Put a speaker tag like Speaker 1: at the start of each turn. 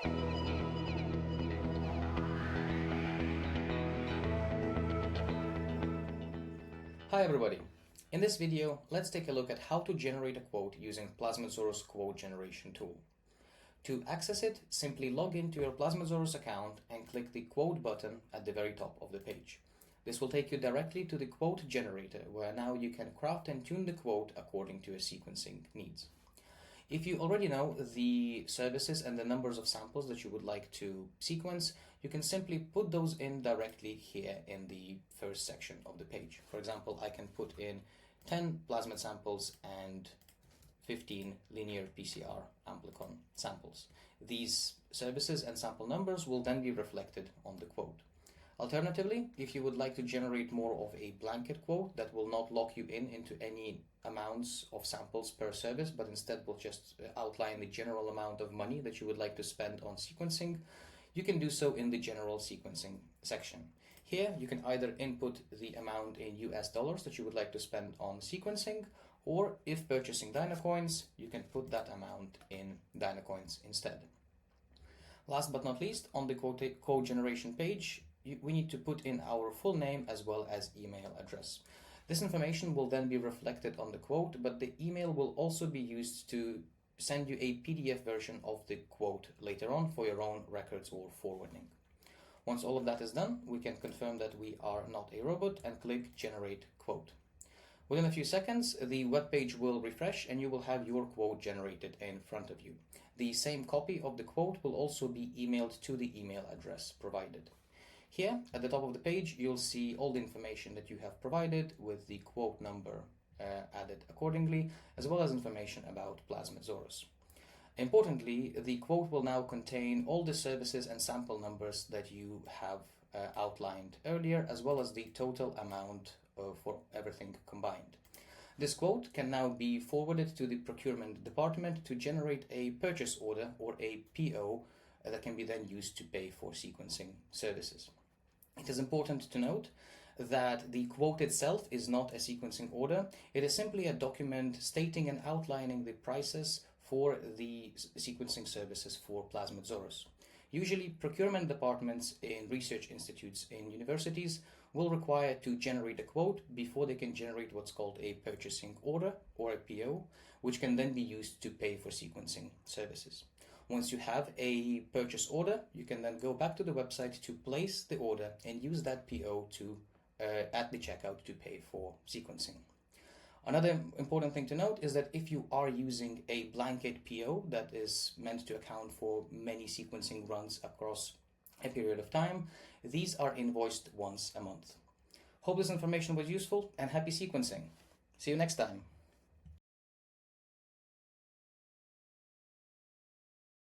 Speaker 1: Hi everybody! In this video, let's take a look at how to generate a quote using Plasmidsaurus Quote Generation Tool. To access it, simply log into your Plasmidsaurus account and click the Quote button at the very top of the page. This will take you directly to the quote generator, where now you can craft and tune the quote according to your sequencing needs. If you already know the services and the numbers of samples that you would like to sequence, you can simply put those in directly here in the first section of the page. For example, I can put in 10 plasmid samples and 15 linear PCR amplicon samples. These services and sample numbers will then be reflected on the quote. Alternatively, if you would like to generate more of a blanket quote that will not lock you into any amounts of samples per service, but instead will just outline the general amount of money that you would like to spend on sequencing, you can do so in the general sequencing section. Here, you can either input the amount in US dollars that you would like to spend on sequencing, or if purchasing Dynacoins, you can put that amount in Dynacoins instead. Last but not least, on the quote generation page, we need to put in our full name as well as email address. This information will then be reflected on the quote, but the email will also be used to send you a PDF version of the quote later on for your own records or forwarding. Once all of that is done, we can confirm that we are not a robot and click Generate Quote. Within a few seconds, the web page will refresh and you will have your quote generated in front of you. The same copy of the quote will also be emailed to the email address provided. Here, at the top of the page, you'll see all the information that you have provided with the quote number added accordingly, as well as information about Plasmidsaurus. Importantly, the quote will now contain all the services and sample numbers that you have outlined earlier, as well as the total amount for everything combined. This quote can now be forwarded to the procurement department to generate a purchase order or a PO that can be then used to pay for sequencing services. It is important to note that the quote itself is not a sequencing order. It is simply a document stating and outlining the prices for the sequencing services for Plasmidsaurus. Usually, procurement departments in research institutes in universities will require to generate a quote before they can generate what's called a purchasing order or a PO, which can then be used to pay for sequencing services. Once you have a purchase order, you can then go back to the website to place the order and use that PO to at the checkout to pay for sequencing. Another important thing to note is that if you are using a blanket PO that is meant to account for many sequencing runs across a period of time, these are invoiced once a month. Hope this information was useful and happy sequencing. See you next time.